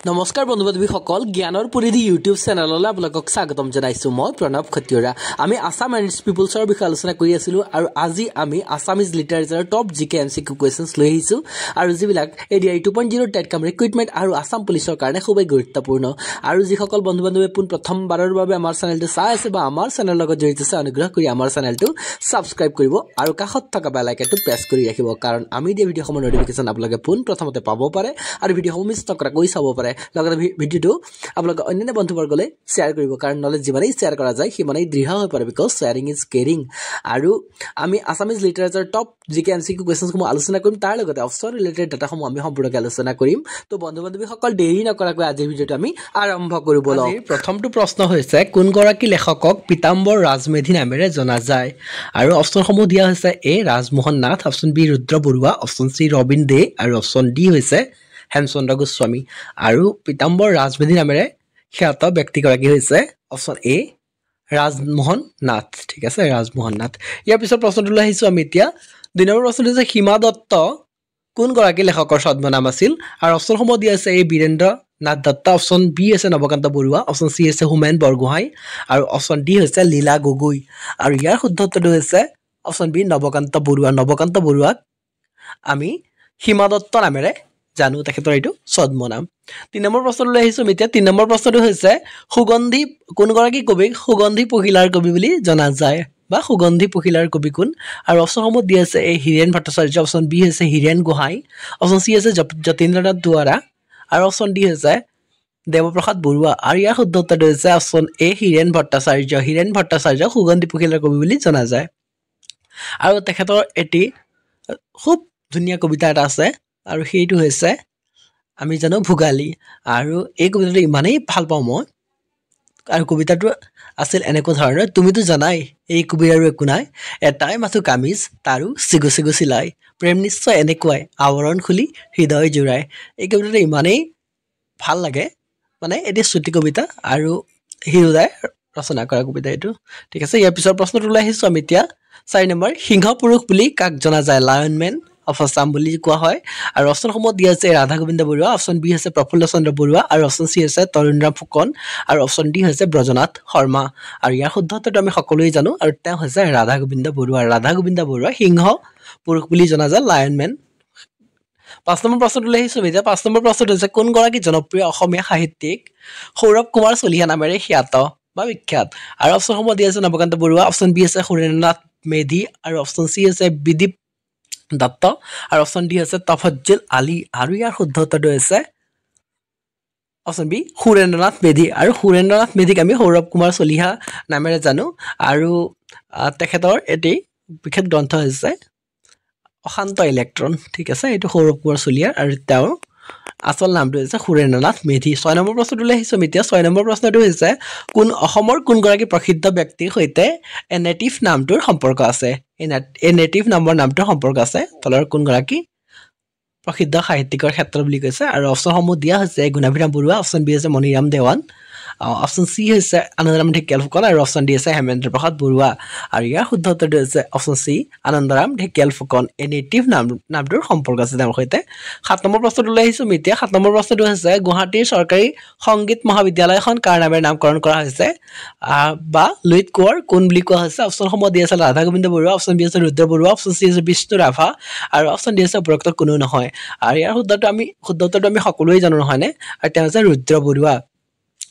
নমস্কাৰ বন্ধু বান্ধৱীসকল জ্ঞানৰ পৰিধি ইউটিউব চেনেললৈ আপোনালোকক স্বাগতম জনাইছো মই প্ৰণৱ খটিয়ৰা আমি আসাম এণ্ড পিপলছৰ বিষয়ে আলোচনা কৰি আছিলো আৰু আজি আমি আসামিজ লিটাৰেচাৰৰ টপ জিকে এমসিকিউ কোৱেশ্চনছ লৈ আহিছো আৰু যিবিলাক এডিআই 2.0 টেট কাম ৰিক্ৰুটমেণ্ট আৰু আসাম পুলিচৰ কাৰণে খুবেই গুৰুত্বপূৰ্ণ আৰু যিসকল বন্ধু বান্ধৱী পোন প্ৰথমবাৰৰ বাবে আমাৰ চেনেলটো চাই আছে বা আমাৰ চেনেলৰ লগত জড়িত আছে অনুগ্ৰহ কৰি আমাৰ চেনেলটো সাবস্ক্ৰাইব কৰিব আৰু কাষত থকা বেল আইকনটো প্ৰেছ কৰি ৰাখিব কাৰণ আমি দিয়া ভিডিঅ'সমূহ নটিফিকেশ্যন আপোনালোকে পোন প্ৰথমতে পাব পাৰে আৰু ভিডিঅ'সমূহ মিছ নকৰাকৈ চাব পাৰে লগতে ভিডিঅ'টো আপোনালোকে অন্য বন্ধুবৰ্গলৈ শ্বেয়াৰ কৰিব কাৰণ নলেজ যিমানেই শ্বেয়াৰ কৰা যায় সিমানেই দৃঢ় হৈ পৰে বিকজ শ্বেয়াৰিং ইজ কেয়াৰিং আৰু আমি আসামিজ লিটাৰেচাৰ টপ জিকে এমসিকিউ কোৱেশ্চনসমূহ আলোচনা কৰিম তাৰ লগতে অফচৰ ৰিলেটেড ডাটাসমূহ আমি সম্পূৰ্ণকৈ আলোচনা কৰিম তো বন্ধু বান্ধৱীসকল দেৰি নকৰাকৈ আজিৰ ভিডিঅ'টো আমি আৰম্ভ কৰিব লওঁ প্ৰথমটো প্ৰশ্ন হৈছে কোনগৰাকী লেখকক পীতাম্বৰ ৰাজমেধি নামেৰে জনা যায় আৰু অপচনসমূহ দিয়া হৈছে এ ৰাজমোহন নাথ অপচন বি ৰুদ্ৰ বৰুৱা অপচন চি ৰবিন দে আৰু অপচন ডি হৈছে হেমচন্দ্ৰ গোস্বামী আৰু পীতাম্বৰ ৰাজমেধি নামেৰে খ্যাত ব্যক্তিগৰাকী হৈছে অপচন এ ৰাজমোহন নাথ ঠিক আছে ৰাজমোহন নাথ ইয়াৰ পিছত প্ৰশ্নটো লৈ আহিছো আমি এতিয়া 2 নম্বৰ প্ৰশ্নটো হৈছে হিমা দত্ত কোনগৰাকী লেখকৰ ছদ্মনাম আছিল আৰু অপচনসমূহ দিয়া আছে এ বীৰেন্দ্ৰ নাথ দত্ত অপচন বি আছে নৱকান্ত বৰুৱা অপচন চি আছে হোমেন বৰগোহাঁই আৰু অপচন ডি হৈছে লীলা গগৈ আৰু ইয়াৰ শুদ্ধ উত্তৰটো হৈছে অপচন বি নৱকান্ত বৰুৱাক আমি হিমা দত্ত নামেৰে জানো তেখেতৰ এইটো ছদ্মনাম 3 নম্বৰ প্ৰশ্নলৈ আহিছো এতিয়া 3 নম্বৰ প্ৰশ্নটো হৈছে সুগন্ধি কোনগৰাকী কবিক সুগন্ধি পখিলাৰ কবি বুলি জনা যায় বা সুগন্ধি পখিলাৰ কবি কোন আৰু অপচনসমূহ দিয়া আছে এ হীৰেন ভট্টাচাৰ্য অপচন বি হৈছে হীৰেন গোহাঁই অপচন চি আছে যতীন্দ্ৰনাথ দুৱাৰা আৰু অপচন ডি হৈছে দেৱপ্ৰসাদ বৰুৱা আৰু ইয়াৰ শুদ্ধ উত্তৰটো হৈছে অপচন এ হীৰেন ভট্টাচাৰ্য সুগন্ধি পখিলাৰ কবি বুলি জনা যায় আৰু তেখেতৰ এটি খুব ধুনীয়া কবিতা এটা আছে আৰু সেইটো হৈছে আমি জানো ভোগালী আৰু এই কবিতাটো ইমানেই ভাল পাওঁ মই আৰু কবিতাটো আছিল এনেকুৱা ধৰণৰ তুমিতো জানাই এই কবিৰ আৰু একো নাই এটাই মাথো কামিজ তাৰো চিগু চিলাই প্ৰেম নিশ্চয় এনেকুৱাই আৱৰণ খুলি হৃদয় জোৰাই এই কবিতাটো ইমানেই ভাল লাগে মানে এটি চুটি কবিতা আৰু হিৰুদাই ৰচনা কৰা কবিতা এইটো ঠিক আছে ইয়াৰ পিছৰ প্ৰশ্নটো লৈ আহিছো আমি এতিয়া 4 নম্বৰ সিংহ পুৰুষ বুলি কাক জনা যায় লায়ন মেন অফ আসাম বুলি কোৱা হয় আৰু অপচনসমূহ দিয়া আছে ৰাধা গোবিন্দ বৰুৱা অপচন বি হৈছে প্ৰফুল্ল চন্দ্ৰ বৰুৱা আৰু অপচন চি হৈছে তৰুণৰাম ফুকন আৰু অপচন ডি হৈছে ব্ৰজনাথ শৰ্মা আৰু ইয়াৰ শুদ্ধ উত্তৰটো আমি সকলোৱে জানো আৰু তেওঁ হৈছে ৰাধা গোবিন্দ বৰুৱা সিংহ পুৰুষ বুলি জনা যায় লায়ন মেন 5 নম্বৰ প্ৰশ্নটো লৈ আহিছো এতিয়া 5 নম্বৰ প্ৰশ্নটো হৈছে কোনগৰাকী জনপ্ৰিয় অসমীয়া সাহিত্যিক সৌৰভ কুমাৰ চলিহা নামেৰে খ্যাত বা বিখ্যাত আৰু অপচনসমূহ দিয়া আছে নৱকান্ত বৰুৱা অপচন বি আছে সুৰেন্দ্ৰনাথ মেধি আৰু অপচন চি আছে বিদীপ দত্ত আৰু অপচন ডি আছে তফজ্জল আলী আৰু ইয়াৰ শুদ্ধ উত্তৰটো হৈছে অপচন বি সুৰেন্দ্ৰনাথ মেধি আৰু সুৰেন্দ্ৰনাথ মেধিক আমি সৌৰভ কুমাৰ চলিহা নামেৰে জানো আৰু তেখেতৰ এটি বিশেষ গ্ৰন্থ হৈছে অশান্ত ইলেক্ট্ৰন ঠিক আছে এইটো সৌৰভ কুমাৰ চলিহাৰ আৰু তেওঁৰ আচল নামটো হৈছে সুৰেন্দ্ৰনাথ মেধি 6 নম্বৰ প্ৰশ্নটো লৈ আহিছো এতিয়া 6 নম্বৰ প্ৰশ্নটো হৈছে অসমৰ কোনগৰাকী প্ৰসিদ্ধ ব্যক্তিৰ সৈতে এ নেটিভ নামটোৰ সম্পৰ্ক আছে এ নেটিভ নামটোৰ সম্পৰ্ক আছে তলৰ কোনগৰাকী প্ৰসিদ্ধ সাহিত্যিকৰ ক্ষেত্ৰ বুলি কৈছে আৰু অপচনসমূহ দিয়া হৈছে গুণাভিৰাম বৰুৱা অপচন বি হৈছে মণিৰাম দেৱান অপচন চি হৈছে আনন্দৰাম ঢেকিয়াল ফুকন আৰু অপচন ডি হৈছে হেমেন্দ্ৰ প্ৰসাদ বৰুৱা আৰু ইয়াৰ শুদ্ধ উত্তৰটো হৈছে option C Anandaram Dhekial Phukan a native নামটোৰ সম্পৰ্ক আছে তেওঁৰ সৈতে 7 নম্বৰ প্ৰশ্নটো লৈ আহিছো এতিয়া 7 নম্বৰ প্ৰশ্নটো হৈছে গুৱাহাটীৰ চৰকাৰী সংগীত মহাবিদ্যালয়খন কাৰ নামেৰে নামকৰণ কৰা হৈছে বা লুইত কোঁৱৰ কোন বুলি কোৱা হৈছে অপচনসমূহ দিয়া আছে ৰাধা গোবিন্দ বৰুৱা অপচন বি আছে ৰুদ্ৰ বৰুৱা অপচন চি আছে বিষ্ণু ৰাভা আৰু অপচন ডি আছে উপৰোক্ত কোনো নহয় আৰু ইয়াৰ শুদ্ধ উত্তৰটো আমি সকলোৱে জানো নহয়নে আৰু তেওঁ হৈছে ৰুদ্ৰ বৰুৱা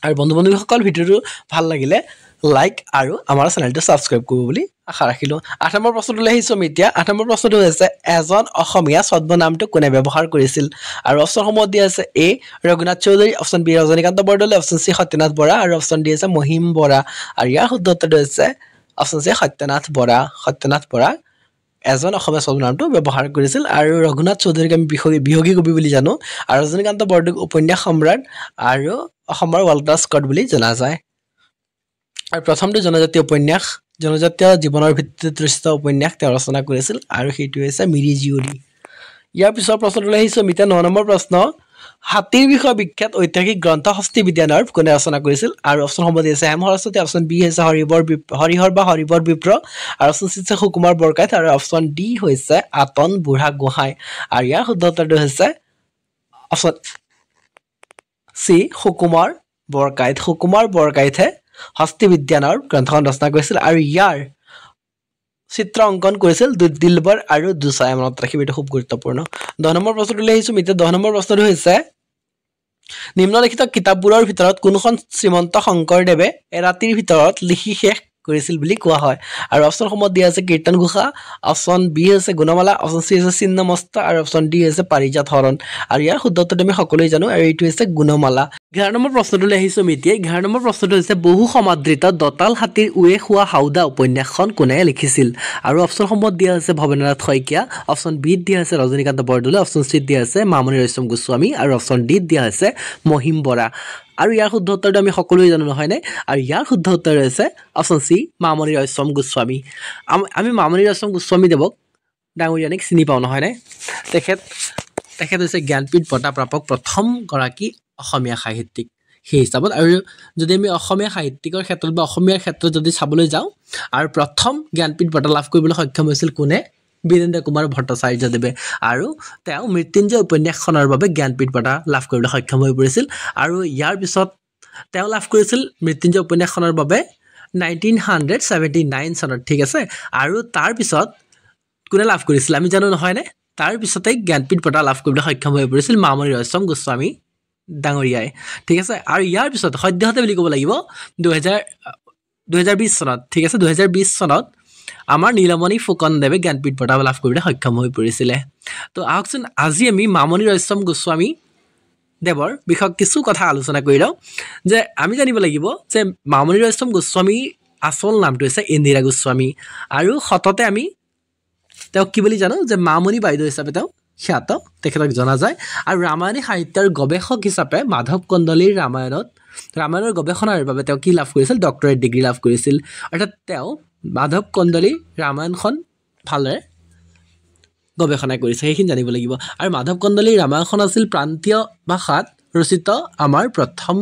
আৰু বন্ধুসকল ভিডিঅ'টো ভাল লাগিলে লাইক আৰু আমাৰ চেনেলটো সাবস্ক্ৰাইব কৰিব বুলি আশা ৰাখিলো 8 নম্বৰ প্ৰশ্নটো লৈ আহিছো এতিয়া 8 নম্বৰ প্ৰশ্নটো হৈছে এজন অসমীয়া ছদ্মনামটো কোনে ব্যৱহাৰ কৰিছিল আৰু অপচনসমূহ দিয়া আছে A Raghunath Choudhury option B Rajanikanta Bordoloi option C Satyanath Bora আৰু অপচন ডি আছে মহিম বৰা আৰু ইয়াৰ শুদ্ধ উত্তৰটো হৈছে অপচন চি সত্যনাথ বৰা এজন অসমীয়া ছদ্মনামটো ব্যৱহাৰ কৰিছিল আৰু ৰঘুনাথ চৌধুৰীক আমি বিহগী কবি বুলি জানো আৰু ৰজনীকান্ত বৰদলৈক উপন্যাস সম্ৰাট আৰু অসমৰ ৱাল্টাৰ স্কট বুলি জনা যায় আৰু প্ৰথমটো জনজাতীয় জীৱনৰ ভিত্তিত ৰচিত উপন্যাস তেওঁ ৰচনা কৰিছিল আৰু সেইটো হৈছে মিৰি জীয়ৰী ইয়াৰ পিছৰ প্ৰশ্নটো লৈ আহিছো এতিয়া 9 নম্বৰ প্ৰশ্ন হাতীৰ বিষয়ে বিখ্যাত ঐতিহাসিক গ্ৰন্থ হস্তি বিদ্যানয়ৰ কোনে ৰচনা কৰিছিল আৰু অপচনসমূহ দিয়া আছে হেম সৰস্বতী অপচন বি হৈছে হৰিহৰ বিপ্ৰ আৰু অপচন চি হৈছে সুকুমাৰ বৰকাইত আৰু অপচন ডি হৈছে আতন বুঢ়াগোহাঁই আৰু ইয়াৰ শুদ্ধ উত্তৰটো হৈছে অপচন চি সুকুমাৰ বৰকাইতে হস্তি বিজ্ঞানৰ গ্ৰন্থখন ৰচনা কৰিছিল আৰু ইয়াৰ চিত্ৰ অংকন কৰিছিল দিলবৰ আৰু দুসাই মনত ৰাখিব এইটো খুব গুৰুত্বপূৰ্ণ 10 নম্বৰ প্ৰশ্নটো লৈ আহিছো মিত্ৰ 10 নম্বৰ প্ৰশ্নটো হৈছে নিম্নলিখিত কিতাপবোৰৰ ভিতৰত কোনখন শ্ৰীমন্ত শংকৰদেৱে এৰাতিৰ ভিতৰত লিখি শেষ কৰিছিল বুলি কোৱা হয় আৰু অপচন সমূহ দিয়া আছে কীৰ্তন ঘোষা অপচন বি আছে গুণমালা অপচন সি আছে ছিন্নমস্ত আৰু অপচন ডি আছে পাৰিজাত হৰণ আৰু ইয়াৰ শুদ্ধ উত্তৰটো আমি সকলোৱে জানো আৰু এইটো হৈছে গুণমালা 11 নম্বৰ প্ৰশ্নটো লৈ আহিছো মিতিয়া 11 নম্বৰ প্ৰশ্নটো হৈছে বহু সমাদৃত দতাল হাতীৰ উয়ে খোৱা হাওদা উপন্যাসখন কোনে লিখিছিল আৰু অপচন সমূহ দিয়া আছে ভৱেন্দ্ৰনাথ শইকীয়া অপচন বি দিয়া আছে ৰজনীকান্ত বৰদলৈ অপচন চি দিয়া আছে মামণি ৰয়ছম গোস্বামী আৰু অপচন ডি দিয়া আছে মহিম বৰা আৰু ইয়াৰ শুদ্ধ উত্তৰটো আমি সকলোৱে জানো নহয় নে আৰু ইয়াৰ শুদ্ধ উত্তৰ হৈছে অপচন সি মামণি ৰয়ছম গোস্বামী আমি মামণি ৰয়ছম গোস্বামী দেৱক ডাঙৰীয়ানিক চিনি পাওঁ নহয় নে তেখেত হৈছে জ্ঞানপীঠ বঁটা প্ৰাপক প্ৰথম গৰাকী অসমীয়া সাহিত্যিক সেই হিচাপত আৰু যদি আমি অসমীয়া সাহিত্যিকৰ ক্ষেত্ৰত বা অসমীয়াৰ ক্ষেত্ৰত যদি চাবলৈ যাওঁ আৰু প্ৰথম জ্ঞানপীঠ বঁটা লাভ কৰিবলৈ সক্ষম হৈছিল কোনে বীৰেন্দ্ৰ কুমাৰ ভট্টাচাৰ্যদেৱে আৰু তেওঁ মৃত্যুঞ্জয় উপন্যাসখনৰ বাবে জ্ঞানপীঠ বঁটা লাভ কৰিবলৈ সক্ষম হৈ পৰিছিল আৰু ইয়াৰ পিছত তেওঁ লাভ কৰিছিল মৃত্যুঞ্জয় উপন্যাসখনৰ বাবে 1979 চনত ঠিক আছে আৰু তাৰ পিছত কোনে লাভ কৰিছিল আমি জানো নহয় নে তাৰ পিছতে জ্ঞানপীঠ বঁটা লাভ কৰিবলৈ সক্ষম হৈ পৰিছিল মামণি ৰয়ছম গোস্বামী ডাঙৰীয়াই ঠিক আছে আৰু ইয়াৰ পিছত সদ্যহতে বুলি ক'ব লাগিব 2020 চনত ঠিক আছে 2020 চনত আমাৰ নীলমণি ফুকনদেৱে জ্ঞানপীঠ বঁটা লাভ কৰিবলৈ সক্ষম হৈ পৰিছিলে তো আহকচোন আজি আমি মামণি ৰয়ছম গোস্বামী দেৱৰ বিষয়ে কিছু কথা আলোচনা কৰি লওঁ যে আমি জানিব লাগিব যে মামণি ৰয়ছম গোস্বামী আসল নামটো হৈছে ইন্দিৰা গোস্বামী আৰু সততে আমি তেওঁ কি বুলি জানো যে মামণি বাইদেউ হিচাপে তেওঁ খ্যাত তেখেতক জনা যায় আৰু ৰামায়ণী সাহিত্যৰ গৱেষক হিচাপে মাধৱ কন্দলীৰ ৰামায়ণৰ গৱেষণাৰ বাবে তেওঁ কি লাভ কৰিছিল ডক্টৰেট ডিগ্ৰী লাভ কৰিছিল অৰ্থাৎ তেওঁ মাধৱ কন্দলীৰ ৰামায়ণখন ভালদৰে গৱেষণা কৰিছে সেইখিনি জানিব লাগিব আৰু মাধৱ কন্দলীৰ ৰামায়ণখন আছিল প্ৰান্তীয় ভাষাত ৰচিত আমাৰ প্ৰথম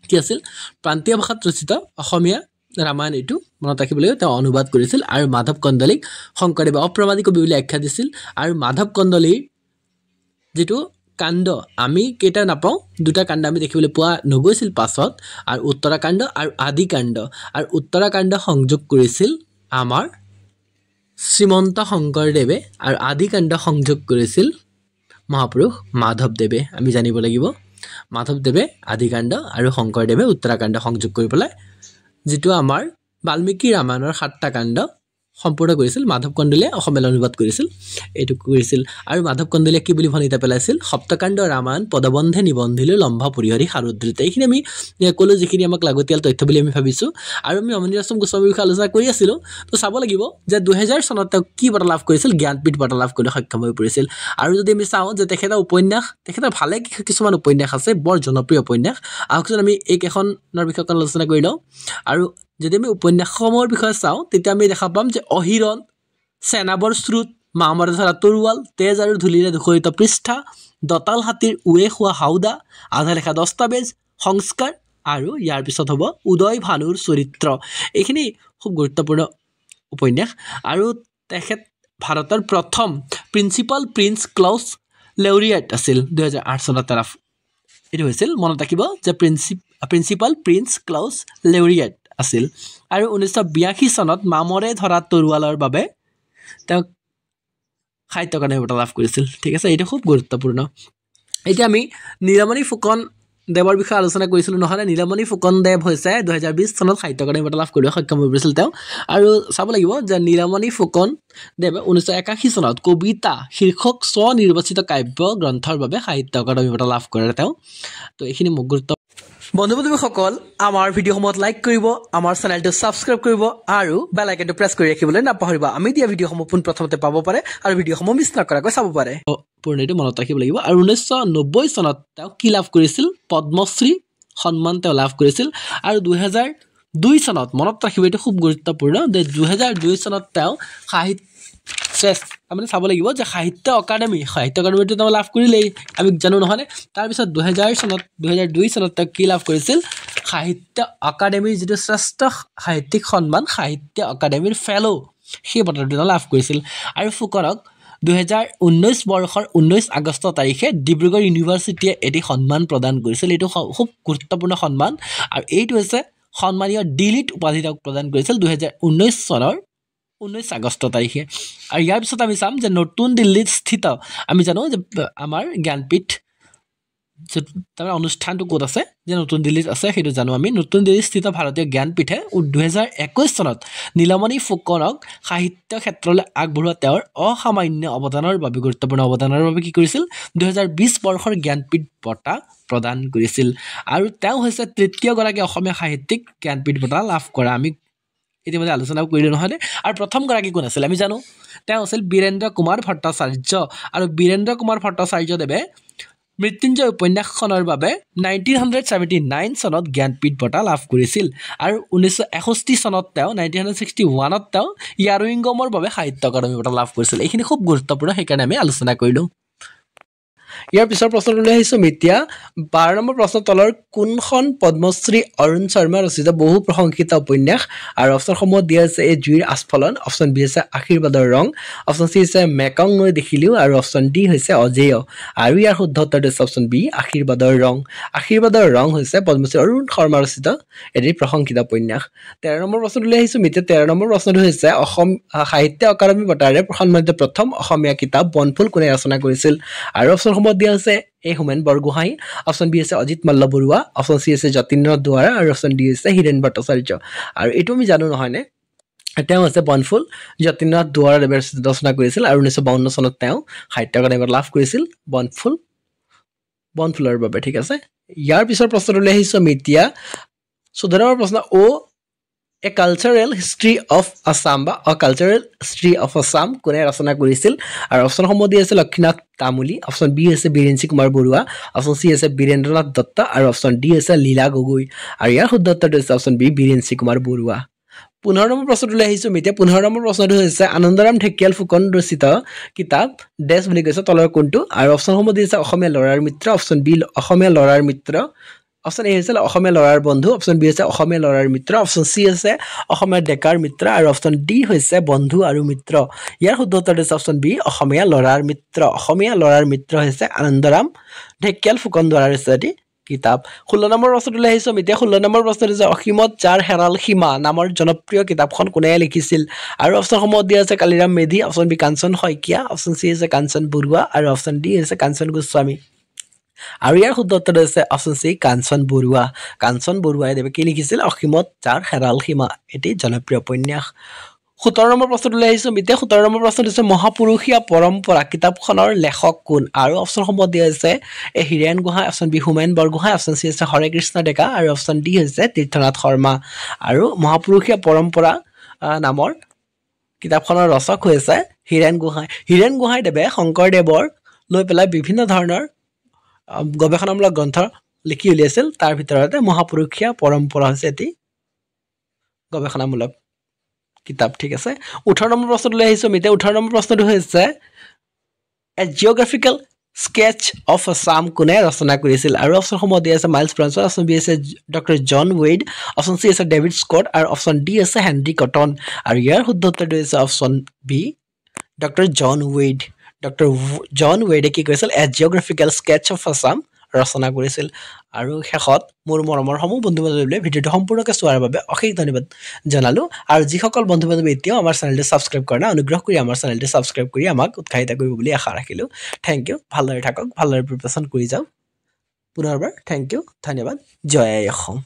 কি আছিল প্ৰান্তীয় ভাষাত ৰচিত অসমীয়া ৰামায়ণ এইটো মনত ৰাখিবলৈ তেওঁ অনুবাদ কৰিছিল আৰু মাধৱ কন্দলীক শংকৰদেৱে অপ্ৰমাদী কবি বুলি আখ্যা দিছিল আৰু মাধৱ কন্দলীৰ যেটো কাণ্ড আমি কেইটা নাপাওঁ দুটা কাণ্ড আমি দেখিবলৈ পোৱা নগৈছিল পাছত আৰু উত্তৰাকাণ্ড আৰু আদিকাণ্ড আৰু উত্তৰাকাণ্ড সংযোগ কৰিছিল আমাৰ শ্ৰীমন্ত শংকৰদেৱে আৰু আদিকাণ্ড সংযোগ কৰিছিল মহাপুৰুষ মাধৱদেৱে আমি জানিব লাগিব মাধৱদেৱে আদিকাণ্ড আৰু শংকৰদেৱে উত্তৰাকাণ্ড সংযোগ কৰি পেলাই যেটো আমাৰ বাল্মীকি ৰামায়ণৰ 7টা কাণ্ড সম্পূৰ্ণ কৰিছিল মাধৱ কন্দলীয়ে অসমীয়ালৈ অনুবাদ কৰিছিল এইটো কৰিছিল আৰু মাধৱ কন্দলীয়ে কি বুলি ভনিতা পেলাইছিল সপ্তকাণ্ড ৰামায়ণ পদবন্ধে নিবন্ধিলৈ লম্ভা পৰিহৰি সাৰুদ্ৰিত এইখিনি আমি ক'লো যিখিনি আমাক লাগতিয়াল তথ্য বুলি আমি ভাবিছোঁ আৰু আমি মামণি ৰয়ছম গোস্বামীৰ বিষয়ে আলোচনা কৰি আছিলোঁ তো চাব লাগিব যে 2000 চনত তেওঁ কি বঁটা লাভ কৰিছিল জ্ঞানপীঠ বঁটা লাভ কৰিবলৈ সক্ষম হৈ পৰিছিল আৰু যদি আমি চাওঁ যে তেখেতৰ ভালে কিছুমান উপন্যাস আছে বৰ জনপ্ৰিয় উপন্যাস আহকচোন আমি এইকেইখনৰ বিষয়ে আলোচনা কৰি লওঁ আৰু যদি আমি উপন্যাসসমূহৰ বিষয়ে চাওঁ তেতিয়া আমি দেখা পাম যে অহিৰণ সেনাবৰ স্ৰোত মামৰে ধৰা তৰোৱাল তেজ আৰু ধূলিৰে ধূসৰিত পৃষ্ঠা দতাল হাতীৰ উয়ে খোৱা হাওদা আধা লেখা দস্তাবেজ সংস্কাৰ আৰু ইয়াৰ পিছত হ'ব উদয় ভানুৰ চৰিত্ৰ এইখিনি খুব গুৰুত্বপূৰ্ণ উপন্যাস আৰু তেখেত ভাৰতৰ প্ৰথম প্ৰিন্সিপাল প্ৰিন্স ক্লাউছ লেউৰিয়েট আছিল 2008 চনত এইটো হৈছিল মনত ৰাখিব যে প্ৰিন্সিপাল প্ৰিন্স ক্লাউছ লেউৰিয়েট আছিল আৰু 1982 চনত মামৰে ধৰা তৰোৱালৰ বাবে তেওঁ সাহিত্য অকাডেমি বঁটা লাভ কৰিছিল ঠিক আছে এইটো খুব গুৰুত্বপূৰ্ণ এতিয়া আমি নীলমণি ফুকন দেৱৰ বিষয়ে আলোচনা কৰিছিলোঁ নহয় নীলমণি ফুকন দেৱ হৈছে 2020 চনত সাহিত্য অকাডেমি বঁটা লাভ কৰিবলৈ সক্ষম হৈ পৰিছিল তেওঁ আৰু চাব লাগিব যে নীলমণি ফুকন দেৱে 1981 চনত কবিতা শীৰ্ষক স্বনিৰ্বাচিত কাব্য গ্ৰন্থৰ বাবে সাহিত্য অকাডেমি বঁটা লাভ কৰে তেওঁ তো এইখিনি মোক গুৰুত্ব বন্ধু-বান্ধৱীসকল আমাৰ ভিডিঅ'সমূহত লাইক কৰিব আমাৰ চেনেলটো সাবস্ক্ৰাইব কৰিব আৰু বেল আইকনটো প্ৰেছ কৰি ৰাখিবলৈ নাপাহৰিব আমি দিয়া ভিডিঅ'সমূহ পোনপ্ৰথমতে পাব পাৰে আৰু ভিডিঅ'সমূহ মিছ নকৰাকৈ চাব পাৰে পূৰ্ণটো মনত ৰাখিব লাগিব আৰু 1990 চনত তেওঁ কি লাভ কৰিছিল পদ্মশ্ৰী সন্মান তেওঁ লাভ কৰিছিল আৰু 2002 চনত মনত ৰাখিব এইটো খুব গুৰুত্বপূৰ্ণ যে 2002 চনত তেওঁ আমি চাব লাগিব যে সাহিত্য অকাডেমিটো তেওঁ লাভ কৰিলেই আমি জানো নহয় তাৰপিছত 2002 চনত তেওঁ কি লাভ কৰিছিল সাহিত্য অকাডেমিৰ যেটো শ্ৰেষ্ঠ সাহিত্যিক সন্মান সাহিত্য অকাডেমিৰ ফেলো সেই বঁটাটো তেওঁ লাভ কৰিছিল আৰু ফুকনক 2019 বৰ্ষৰ 19 আগষ্ট তাৰিখে ডিব্ৰুগড় ইউনিভাৰ্চিটিয়ে এটি সন্মান প্ৰদান কৰিছিল এইটো খুব গুৰুত্বপূৰ্ণ সন্মান আৰু এইটো হৈছে সন্মানীয় ডিলিট উপাধি প্ৰদান কৰিছিল 2019 চনৰ 19 আগষ্ট তাৰিখে আৰু ইয়াৰ পিছত আমি চাম যে নতুন দিল্লীত স্থিত আমি জানো যে আমাৰ জ্ঞানপীঠ তাৰ অনুষ্ঠানটো ক'ত আছে যে নতুন দিল্লীত আছে সেইটো জানো আমি নতুন দিল্লীত স্থিত ভাৰতীয় জ্ঞানপীঠে 2021 চনত নীলমণি ফুকনক সাহিত্য ক্ষেত্ৰলৈ আগবঢ়োৱা তেওঁৰ অসামান্য অৱদানৰ বাবে গুৰুত্বপূৰ্ণ অৱদানৰ বাবে কি কৰিছিল 2020 বৰ্ষৰ জ্ঞানপীঠ বঁটা প্ৰদান কৰিছিল আৰু তেওঁ হৈছে তৃতীয়গৰাকী অসমীয়া সাহিত্যিক জ্ঞানপীঠ বঁটা লাভ কৰা আমি ইতিমধ্যে আলোচনা কৰিলোঁ নহয় আৰু প্ৰথমগৰাকী কোন আছিল আমি জানো তেওঁ আছিল বীৰেন্দ্ৰ কুমাৰ ভট্টাচাৰ্য আৰু বীৰেন্দ্ৰ কুমাৰ ভট্টাচাৰ্যদেৱে মৃত্যুঞ্জয় উপন্যাসখনৰ বাবে 1979 চনত জ্ঞানপীঠ বঁটা লাভ কৰিছিল আৰু 1961 চনত তেওঁ 1961ত তেওঁ ইয়াৰুইংগমৰ বাবে সাহিত্য একাডেমী বঁটা লাভ কৰিছিল এইখিনি খুব গুৰুত্বপূৰ্ণ সেইকাৰণে আমি আলোচনা কৰিলোঁ ইয়াৰ পিছৰ প্ৰশ্নটো আহিছোঁ এতিয়া 12 নম্বৰ প্ৰশ্ন তলৰ কোনখন পদ্মশ্ৰী অৰুণ শৰ্মা ৰচিত বহু প্ৰশংসিত উপন্যাস আৰু অপশ্যনসমূহ দিয়া আছে এ জুইৰ আস্ফলন অপশ্যন বি আছে আশীৰ্বাদৰ ৰং অপশ্যন চি হৈছে মেকং নৈ দেখিলিও আৰু অপশ্যন ডি হৈছে অজেয় আৰু ইয়াৰ শুদ্ধ উত্তৰটো হৈছে অপশ্যন বি আশীৰ্বাদৰ ৰং হৈছে পদ্মশ্ৰী অৰুণ শৰ্মা ৰচিত এটি প্ৰশংসিত উপন্যাস 13 নম্বৰ প্ৰশ্নটো আহিছোঁ এতিয়া 13 নম্বৰ প্ৰশ্নটো হৈছে অসম সাহিত্য একাডেমী বঁটাৰে সন্মানিত প্ৰথম অসমীয়া কিতাপ বনফুল কোনে ৰচনা কৰিছিল আৰু অপশ্যনসমূহ দিয়া আছে এ হোমেন বৰগোহাঁই অপশ্যন বি আছে অজিত মল্ল বৰুৱা অপশ্যন চি আছে যতীন্দ্ৰ দুৱৰা আৰু অপশ্যন ডি আছে হীৰেণ ভট্টাচাৰ্য আৰু এইটো আমি জানো নহয়নে তেওঁ আছে বনফুল যতীন্দ্ৰ দুৱৰাদেৱে ৰচনা কৰিছিল আৰু 1952 চনত তেওঁ সাহিত্য একাডেমী বঁটা লাভ কৰিছিল বনফুলৰ বাবে ঠিক আছে ইয়াৰ পিছৰ প্ৰশ্নটোলৈ আহিছোঁ আমি এতিয়া 14 নম্বৰ প্ৰশ্ন এ কালচাৰেল হিষ্ট্ৰী অফ আছাম বা কালচাৰেল হিষ্ট্ৰী অফ আছাম কোনে ৰচনা কৰিছিল আৰু অপশ্যনসমূহ দি আছে লক্ষ্মীনাথ তামুলী অপশ্যন বি আছে বীৰেঞ্চি কুমাৰ বৰুৱা অপশ্যন চি আছে বীৰেন্দ্ৰনাথ দত্ত আৰু অপশ্যন ডি আছে লীলা গগৈ আৰু ইয়াৰ শুদ্ধ উত্তৰটো হৈছে অপশ্যন বি বীৰেঞ্চি কুমাৰ বৰুৱা 15 নম্বৰ প্ৰশ্নটোলৈ আহিছোঁ এতিয়া 15 নম্বৰ প্ৰশ্নটো হৈছে আনন্দৰাম ঢেকিয়াল ফুকন ৰচিত কিতাপ ডেছ বুলি কৈছে তলৰ কোনটো আৰু অপশ্যনসমূহ দি আছে অসমীয়া ল'ৰাৰ মিত্ৰ অপশ্যন বি অসমীয়া ল'ৰাৰ মিত্ৰ অপশ্যন এ হৈছে অসমীয়া ল'ৰাৰ বন্ধু অপশ্যন বি হৈছে অসমীয়া ল'ৰাৰ মিত্ৰ অপশ্যন চি আছে অসমীয়া ডেকাৰ মিত্ৰ আৰু অপশ্যন ডি হৈছে বন্ধু আৰু মিত্ৰ ইয়াৰ শুদ্ধ উত্তৰটো হৈছে অপশ্যন বি অসমীয়া ল'ৰাৰ মিত্ৰ হৈছে আনন্দৰাম ঢেকিয়াল ফুকন দ্বাৰা ৰচিত কিতাপ 16 নম্বৰ প্ৰশ্নটোলৈ আহিছোঁ এতিয়া 16 নম্বৰ প্ৰশ্নটো হৈছে অসীমত যাৰ হেৰাল সীমা নামৰ জনপ্ৰিয় কিতাপখন কোনে লিখিছিল আৰু অপশ্যনসমূহ দিয়া আছে কালিৰাম মেধি অপশ্যন বি কাঞ্চন শইকীয়া অপশ্যন চি হৈছে কাঞ্চন বৰুৱা আৰু অপশ্যন ডি হৈছে কাঞ্চন গোস্বামী আৰু ইয়াৰ শুদ্ধ উত্তৰটো হৈছে অপশ্যন চি কাঞ্চন বৰুৱাই দেৱে কি লিখিছিল অসীমত যাৰ হেৰাল সীমা এটি জনপ্ৰিয় উপন্যাস 17 নম্বৰ প্ৰশ্নটোলৈ আহিছোঁ এতিয়া 17 নম্বৰ প্ৰশ্নটো হৈছে মহাপুৰুষীয়া পৰম্পৰা কিতাপখনৰ লেখক কোন আৰু অপশ্যনসমূহ দিয়া আছে A Hiren Gohain option B Homen Borgohain option C হৈছে হৰে কৃষ্ণ ডেকা আৰু অপশ্যন ডি হৈছে তীৰ্থনাথ শৰ্মা আৰু মহাপুৰুষীয়া পৰম্পৰা নামৰ কিতাপখনৰ ৰচক হৈছে হীৰেণ গোহাঁই দেৱে শংকৰদেৱৰ লৈ পেলাই বিভিন্ন ধৰণৰ গৱেষণামূলক গ্ৰন্থ লিখি উলিয়াইছিল তাৰ ভিতৰতে মহাপুৰুষীয়া পৰম্পৰা হৈছে এটি গৱেষণামূলক কিতাপ ঠিক আছে 18 নম্বৰ প্ৰশ্নটোলৈ আহিছোঁ এতিয়া 18 নম্বৰ প্ৰশ্নটো হৈছে এ জিঅ'গ্ৰাফিকেল স্কেচ অফ আছাম কোনে ৰচনা কৰিছিল আৰু অপশ্যনসমূহ দিয়া আছে মাইলছ ব্ৰনছন অপশ্যন বি আছে ডক্টৰ জন ৱেইড অপশ্যন চি আছে ডেভিড স্কট আৰু অপশ্যন ডি আছে হেনৰি কটন আৰু ইয়াৰ শুদ্ধ উত্তৰটো হৈছে অপশ্যন বি ডক্টৰ জন ৱেইডে কি কৰিছিল এ জিঅ'গ্ৰাফিকেল স্কেচ অফ আছাম ৰচনা কৰিছিল আৰু শেষত মোৰ মৰমৰ সমূহ বন্ধু বান্ধৱীলৈ ভিডিঅ'টো সম্পূৰ্ণকৈ চোৱাৰ বাবে অশেষ ধন্যবাদ জনালোঁ আৰু যিসকল বন্ধু বান্ধৱী এতিয়াও আমাৰ চেনেলটো ছাবস্ক্ৰাইব কৰা নাই অনুগ্ৰহ কৰি আমাৰ চেনেলটো ছাবস্ক্ৰাইব কৰি আমাক উৎসাহিত কৰিব বুলি আশা ৰাখিলোঁ থেংক ইউ ভালদৰে থাকক ভালদৰে প্ৰিপাৰেশ্যন কৰি যাওক পুনৰবাৰ থেংক ইউ ধন্যবাদ জয় আই অসম